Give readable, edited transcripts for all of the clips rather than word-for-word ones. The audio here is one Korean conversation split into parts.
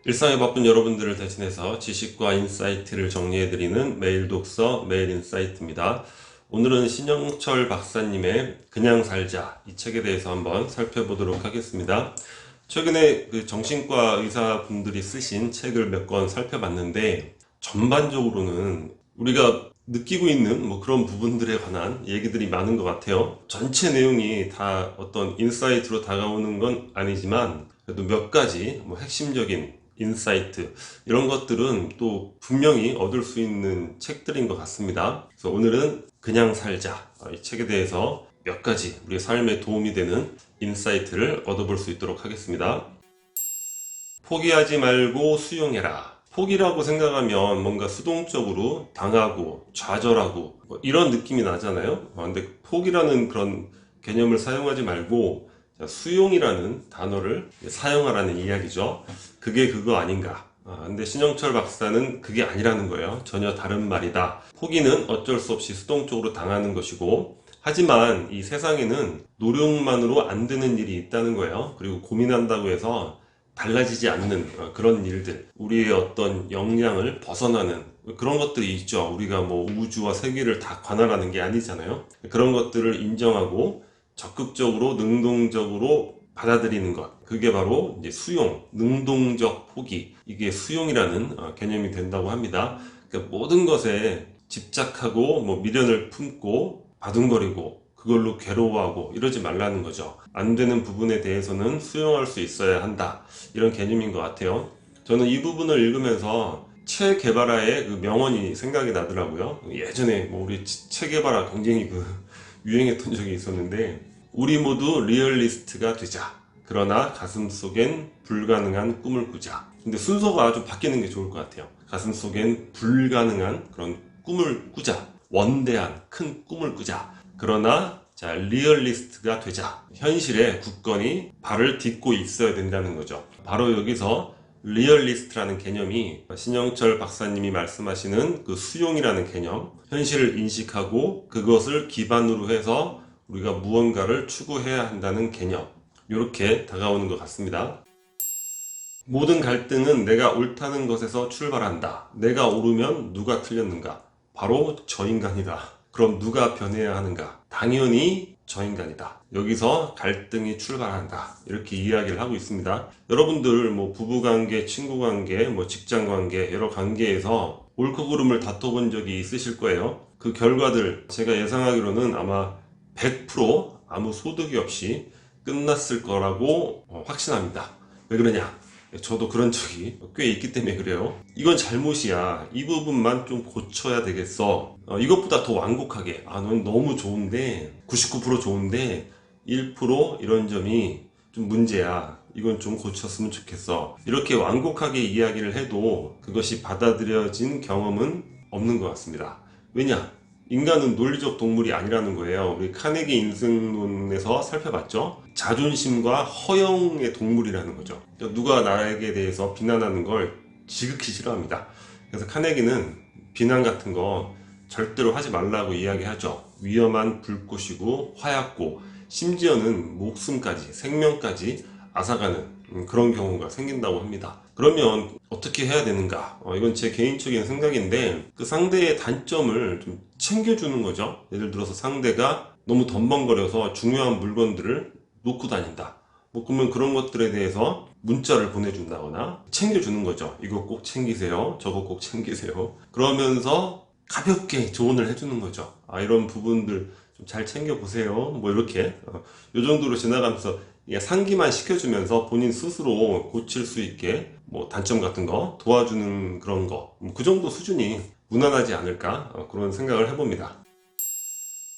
일상에 바쁜 여러분들을 대신해서 지식과 인사이트를 정리해드리는 매일 독서, 매일 인사이트입니다. 오늘은 신영철 박사님의 그냥 살자 이 책에 대해서 한번 살펴보도록 하겠습니다. 최근에 그 정신과 의사분들이 쓰신 책을 몇 권 살펴봤는데 전반적으로는 우리가 느끼고 있는 그런 부분들에 관한 얘기들이 많은 것 같아요. 전체 내용이 다 어떤 인사이트로 다가오는 건 아니지만 그래도 몇 가지 핵심적인 인사이트 이런 것들은 또 분명히 얻을 수 있는 책들인 것 같습니다. 그래서 오늘은 그냥 살자 이 책에 대해서 몇 가지 우리 삶에 도움이 되는 인사이트를 얻어볼 수 있도록 하겠습니다. 포기하지 말고 수용해라. 포기라고 생각하면 뭔가 수동적으로 당하고 좌절하고 이런 느낌이 나잖아요. 근데 포기라는 그런 개념을 사용하지 말고 수용이라는 단어를 사용하라는 이야기죠. 그게 그거 아닌가. 근데 신영철 박사는 그게 아니라는 거예요. 전혀 다른 말이다. 포기는 어쩔 수 없이 수동적으로 당하는 것이고, 하지만 이 세상에는 노력만으로 안 되는 일이 있다는 거예요. 그리고 고민한다고 해서 달라지지 않는 그런 일들, 우리의 어떤 역량을 벗어나는 그런 것들이 있죠. 우리가 우주와 세계를 다 관할하는 게 아니잖아요. 그런 것들을 인정하고 적극적으로 능동적으로 받아들이는 것, 그게 바로 이제 수용, 능동적 포기, 이게 수용이라는 개념이 된다고 합니다. 그러니까 모든 것에 집착하고 미련을 품고 바둥거리고 그걸로 괴로워하고 이러지 말라는 거죠. 안 되는 부분에 대해서는 수용할 수 있어야 한다, 이런 개념인 것 같아요. 저는 이 부분을 읽으면서 체 게바라의 그 명언이 생각이 나더라고요. 예전에 우리 체 게바라 굉장히 유행했던 적이 있었는데, 우리 모두 리얼리스트가 되자. 그러나 가슴속엔 불가능한 꿈을 꾸자. 근데 순서가 좀 바뀌는 게 좋을 것 같아요. 가슴속엔 불가능한 그런 꿈을 꾸자. 원대한 큰 꿈을 꾸자. 그러나 리얼리스트가 되자. 현실에 굳건히 발을 딛고 있어야 된다는 거죠. 바로 여기서 리얼리스트라는 개념이 신영철 박사님이 말씀하시는 그 수용이라는 개념, 현실을 인식하고 그것을 기반으로 해서 우리가 무언가를 추구해야 한다는 개념, 이렇게 다가오는 것 같습니다. 모든 갈등은 내가 옳다는 것에서 출발한다. 내가 옳으면 누가 틀렸는가? 바로 저 인간이다. 그럼 누가 변해야 하는가? 당연히 저 인간이다. 여기서 갈등이 출발한다. 이렇게 이야기를 하고 있습니다. 여러분들 부부관계, 친구관계, 직장관계, 여러 관계에서 옳고 그름을 다퉈본 적이 있으실 거예요. 그 결과들 제가 예상하기로는 아마 100% 아무 소득이 없이 끝났을 거라고 확신합니다. 왜 그러냐? 저도 그런 적이 꽤 있기 때문에 그래요. 이건 잘못이야. 이 부분만 좀 고쳐야 되겠어. 이것보다 더 완곡하게. 넌 너무 좋은데, 99% 좋은데, 1% 이런 점이 좀 문제야. 이건 좀 고쳤으면 좋겠어. 이렇게 완곡하게 이야기를 해도 그것이 받아들여진 경험은 없는 것 같습니다. 왜냐? 인간은 논리적 동물이 아니라는 거예요. 우리 카네기 인생론에서 살펴봤죠. 자존심과 허영의 동물이라는 거죠. 누가 나에게 대해서 비난하는 걸 지극히 싫어합니다. 그래서 카네기는 비난 같은 거 절대로 하지 말라고 이야기하죠. 위험한 불꽃이고 화약고, 심지어는 목숨까지, 생명까지 앗아가는 그런 경우가 생긴다고 합니다. 그러면 어떻게 해야 되는가? 이건 제 개인적인 생각인데, 그 상대의 단점을 좀 챙겨주는 거죠. 예를 들어서 상대가 너무 덤벙거려서 중요한 물건들을 놓고 다닌다. 그러면 그런 것들에 대해서 문자를 보내준다거나 챙겨주는 거죠. 이거 꼭 챙기세요. 저거 꼭 챙기세요. 그러면서 가볍게 조언을 해주는 거죠. 이런 부분들 좀 잘 챙겨보세요. 이렇게 요 정도로 지나가면서 상기만 시켜주면서 본인 스스로 고칠 수 있게 단점 같은 거 도와주는 그런 거, 그 정도 수준이 무난하지 않을까, 그런 생각을 해봅니다.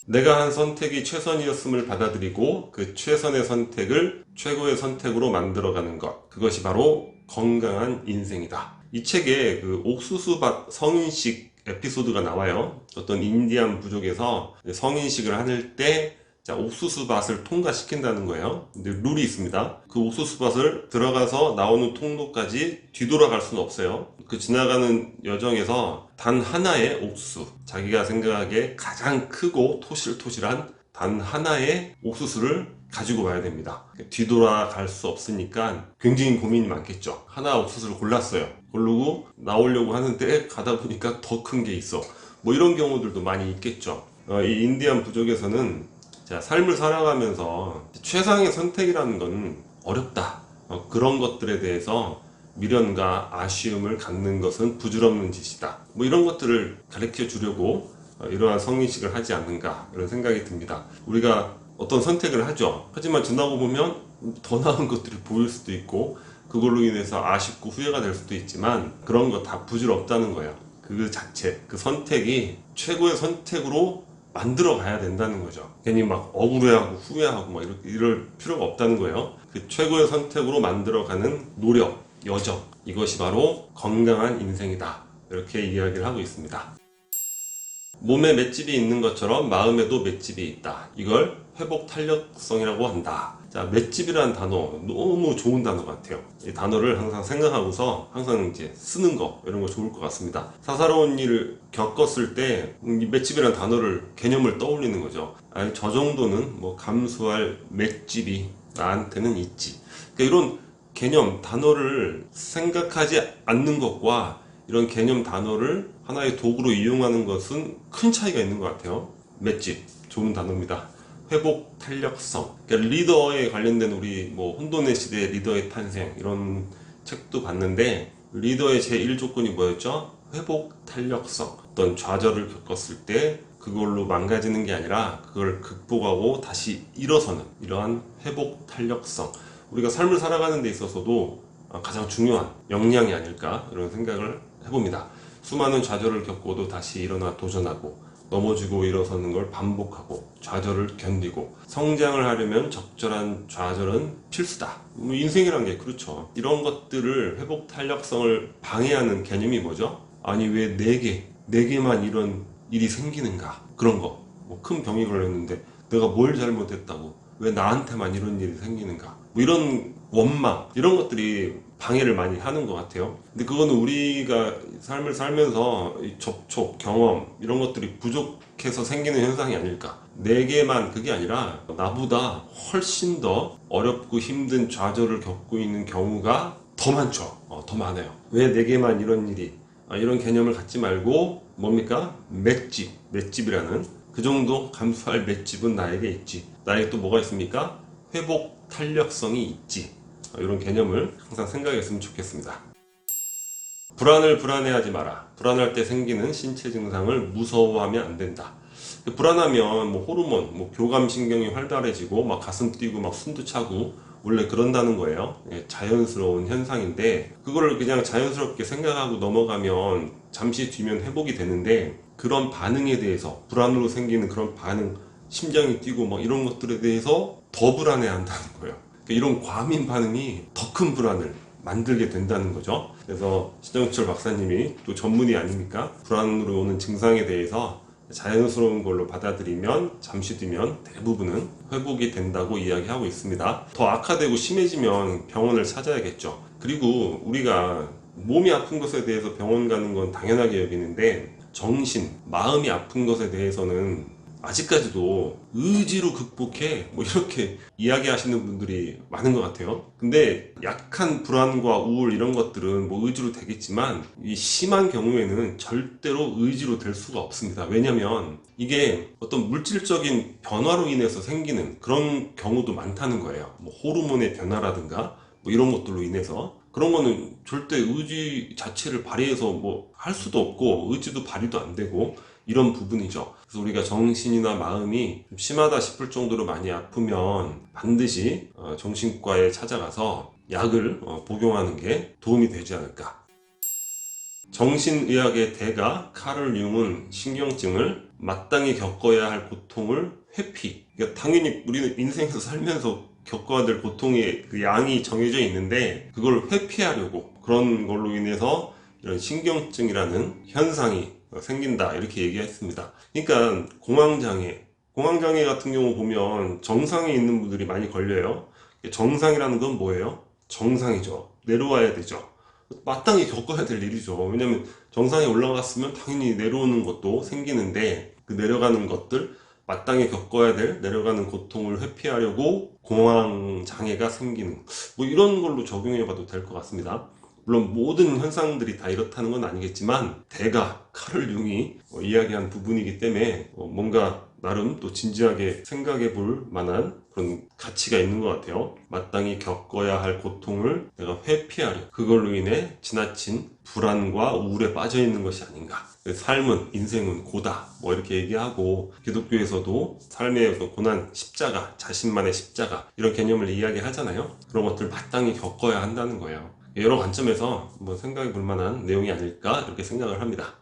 내가 한 선택이 최선이었음을 받아들이고 그 최선의 선택을 최고의 선택으로 만들어가는 것, 그것이 바로 건강한 인생이다. 이 책에 그 옥수수밭 성인식 에피소드가 나와요. 어떤 인디안 부족에서 성인식을 하는 때 옥수수밭을 통과시킨다는 거예요. 근데 룰이 있습니다. 그 옥수수밭을 들어가서 나오는 통로까지 뒤돌아갈 수는 없어요. 그 지나가는 여정에서 단 하나의 옥수수, 자기가 생각하기에 가장 크고 토실토실한 단 하나의 옥수수를 가지고 와야 됩니다. 뒤돌아갈 수 없으니까 굉장히 고민이 많겠죠. 하나 옥수수를 골랐어요. 고르고 나오려고 하는데 가다 보니까 더 큰 게 있어. 뭐 이런 경우들도 많이 있겠죠. 이 인디안 부족에서는 자, 삶을 살아가면서 최상의 선택이라는 건 어렵다. 그런 것들에 대해서 미련과 아쉬움을 갖는 것은 부질없는 짓이다. 뭐 이런 것들을 가르쳐 주려고 이러한 성인식을 하지 않는가 이런 생각이 듭니다. 우리가 어떤 선택을 하죠. 하지만 지나고 보면 더 나은 것들이 보일 수도 있고 그걸로 인해서 아쉽고 후회가 될 수도 있지만 그런 거 다 부질없다는 거예요. 그 자체, 그 선택이 최고의 선택으로 만들어 가야 된다는 거죠. 괜히 막 억울해하고 후회하고 막 이럴 필요가 없다는 거예요. 그 최고의 선택으로 만들어가는 노력, 여정, 이것이 바로 건강한 인생이다. 이렇게 이야기를 하고 있습니다. 몸에 맷집이 있는 것처럼 마음에도 맷집이 있다. 이걸 회복 탄력성이라고 한다. 자, 맷집이라는 단어 너무 좋은 단어 같아요. 이 단어를 항상 생각하고서 항상 이제 쓰는 거 이런 거 좋을 것 같습니다. 사사로운 일을 겪었을 때 이 맷집이라는 단어를 개념을 떠올리는 거죠. 아니, 저 정도는 뭐 감수할 맷집이 나한테는 있지. 그러니까 이런 개념 단어를 생각하지 않는 것과 이런 개념 단어를 하나의 도구로 이용하는 것은 큰 차이가 있는 것 같아요. 맷집 좋은 단어입니다. 회복 탄력성. 그러니까 리더에 관련된 우리 뭐 혼돈의 시대 리더의 탄생 이런 책도 봤는데 리더의 제1조건이 뭐였죠? 회복 탄력성. 어떤 좌절을 겪었을 때 그걸로 망가지는 게 아니라 그걸 극복하고 다시 일어서는 이러한 회복 탄력성. 우리가 삶을 살아가는 데 있어서도 가장 중요한 역량이 아닐까 이런 생각을 해봅니다. 수많은 좌절을 겪고도 다시 일어나 도전하고 넘어지고 일어서는 걸 반복하고 좌절을 견디고 성장을 하려면 적절한 좌절은 필수다. 인생이란 게 그렇죠. 이런 것들을 회복 탄력성을 방해하는 개념이 뭐죠? 아니 왜 내게만 이런 일이 생기는가? 그런 거. 뭐 큰 병이 걸렸는데 내가 뭘 잘못했다고 왜 나한테만 이런 일이 생기는가? 뭐 이런 원망 이런 것들이 방해를 많이 하는 것 같아요. 근데 그거는 우리가 삶을 살면서 이 접촉, 경험 이런 것들이 부족해서 생기는 현상이 아닐까. 내게만 그게 아니라 나보다 훨씬 더 어렵고 힘든 좌절을 겪고 있는 경우가 더 많죠. 더 많아요. 왜 내게만 이런 일이 이런 개념을 갖지 말고 뭡니까? 맷집이라는 그 정도 감수할 맷집은 나에게 있지. 나에게 또 뭐가 있습니까? 회복 탄력성이 있지. 이런 개념을 항상 생각했으면 좋겠습니다. 불안해하지 마라. 불안할 때 생기는 신체 증상을 무서워하면 안 된다. 불안하면 뭐 호르몬, 뭐 교감신경이 활달해지고 막 가슴 뛰고 막 숨도 차고 원래 그런다는 거예요. 자연스러운 현상인데 그거를 그냥 자연스럽게 생각하고 넘어가면 잠시 뒤면 회복이 되는데 그런 반응에 대해서 불안으로 생기는 그런 반응, 심장이 뛰고 막 이런 것들에 대해서 더 불안해한다는 거예요. 이런 과민 반응이 더 큰 불안을 만들게 된다는 거죠. 그래서 신영철 박사님이 또 전문의 아닙니까? 불안으로 오는 증상에 대해서 자연스러운 걸로 받아들이면 잠시 뒤면 대부분은 회복이 된다고 이야기하고 있습니다. 더 악화되고 심해지면 병원을 찾아야겠죠. 그리고 우리가 몸이 아픈 것에 대해서 병원 가는 건 당연하게 여기는데 정신, 마음이 아픈 것에 대해서는 아직까지도 의지로 극복해 뭐 이렇게 이야기하시는 분들이 많은 것 같아요. 근데 약한 불안과 우울 이런 것들은 뭐 의지로 되겠지만 이 심한 경우에는 절대로 의지로 될 수가 없습니다. 왜냐면 이게 어떤 물질적인 변화로 인해서 생기는 그런 경우도 많다는 거예요. 뭐 호르몬의 변화라든가 뭐 이런 것들로 인해서 그런 거는 절대 의지 자체를 발휘해서 뭐 할 수도 없고 의지도 발휘도 안 되고 이런 부분이죠. 그래서 우리가 정신이나 마음이 좀 심하다 싶을 정도로 많이 아프면 반드시 정신과에 찾아가서 약을 복용하는 게 도움이 되지 않을까. 정신의학의 대가 카를 융은 신경증을 마땅히 겪어야 할 고통을 회피. 그러니까 당연히 우리는 인생에서 살면서 겪어야 될 고통의 그 양이 정해져 있는데 그걸 회피하려고 그런 걸로 인해서 이런 신경증이라는 현상이 생긴다 이렇게 얘기했습니다. 그러니까 공황장애 같은 경우 보면 정상에 있는 분들이 많이 걸려요. 정상이라는 건 뭐예요? 정상이죠. 내려와야 되죠. 마땅히 겪어야 될 일이죠. 왜냐면 정상에 올라갔으면 당연히 내려오는 것도 생기는데 그 내려가는 것들 마땅히 겪어야 될 내려가는 고통을 회피하려고 공황 장애가 생기는, 뭐 이런 걸로 적용해 봐도 될 것 같습니다. 물론 모든 현상들이 다 이렇다는 건 아니겠지만 대가 카를 융이 이야기한 부분이기 때문에 뭔가 나름 또 진지하게 생각해 볼 만한 그런 가치가 있는 것 같아요. 마땅히 겪어야 할 고통을 내가 회피하려, 그걸로 인해 지나친 불안과 우울에 빠져 있는 것이 아닌가. 삶은, 인생은 고다, 뭐 이렇게 얘기하고, 기독교에서도 삶의 어떤 고난, 십자가, 자신만의 십자가, 이런 개념을 이야기하잖아요. 그런 것들 마땅히 겪어야 한다는 거예요. 여러 관점에서 한번 생각해 볼 만한 내용이 아닐까 이렇게 생각을 합니다.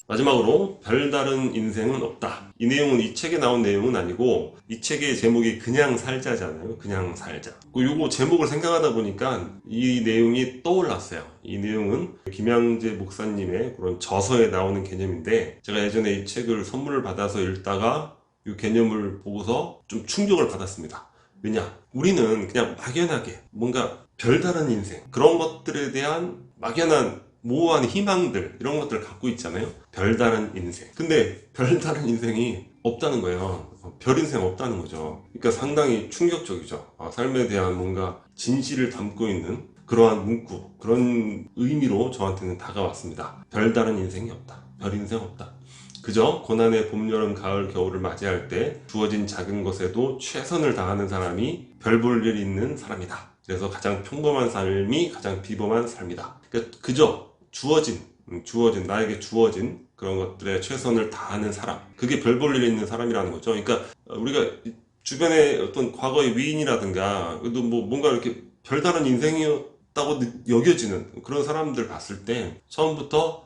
마지막으로 별다른 인생은 없다. 이 내용은 이 책에 나온 내용은 아니고, 이 책의 제목이 그냥 살자잖아요. 그냥 살자. 요거 제목을 생각하다 보니까 이 내용이 떠올랐어요. 이 내용은 김양재 목사님의 그런 저서에 나오는 개념인데, 제가 예전에 이 책을 선물을 받아서 읽다가 이 개념을 보고서 좀 충격을 받았습니다. 왜냐? 우리는 그냥 막연하게 뭔가 별다른 인생, 그런 것들에 대한 막연한 모호한 희망들, 이런 것들을 갖고 있잖아요. 별다른 인생. 근데 별다른 인생이 없다는 거예요. 별 인생 없다는 거죠. 그러니까 상당히 충격적이죠. 삶에 대한 뭔가 진실을 담고 있는 그러한 문구, 그런 의미로 저한테는 다가왔습니다. 별다른 인생이 없다. 별 인생 없다. 그저 고난의 봄, 여름, 가을, 겨울을 맞이할 때 주어진 작은 것에도 최선을 다하는 사람이 별 볼 일 있는 사람이다. 그래서 가장 평범한 삶이 가장 비범한 삶이다. 그러니까 그저 주어진, 나에게 주어진 그런 것들에 최선을 다하는 사람. 그게 별 볼 일 있는 사람이라는 거죠. 그러니까 우리가 주변에 어떤 과거의 위인이라든가, 그래도 뭐 뭔가 이렇게 별다른 인생이었다고 여겨지는 그런 사람들 봤을 때 처음부터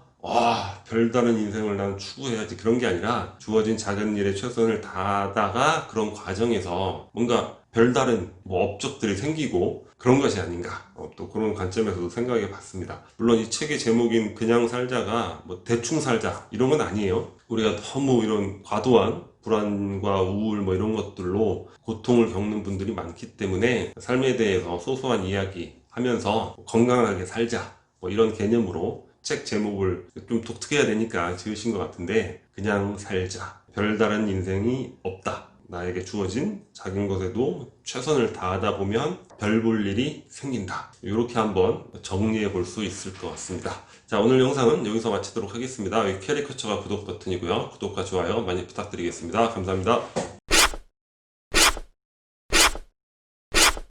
별다른 인생을 난 추구해야지, 그런 게 아니라 주어진 작은 일에 최선을 다하다가 그런 과정에서 뭔가 별다른 업적들이 생기고 그런 것이 아닌가, 또 그런 관점에서도 생각해 봤습니다. 물론 이 책의 제목인 그냥 살자가 뭐 대충 살자 이런 건 아니에요. 우리가 너무 이런 과도한 불안과 우울 뭐 이런 것들로 고통을 겪는 분들이 많기 때문에 삶에 대해서 소소한 이야기 하면서 건강하게 살자, 뭐 이런 개념으로 책 제목을 좀 독특해야 되니까 지으신 것 같은데, 그냥 살자, 별다른 인생이 없다, 나에게 주어진 작은 것에도 최선을 다하다 보면 별 볼 일이 생긴다. 이렇게 한번 정리해 볼 수 있을 것 같습니다. 자, 오늘 영상은 여기서 마치도록 하겠습니다. 여기 캐리커처가 구독 버튼이고요. 구독과 좋아요 많이 부탁드리겠습니다. 감사합니다.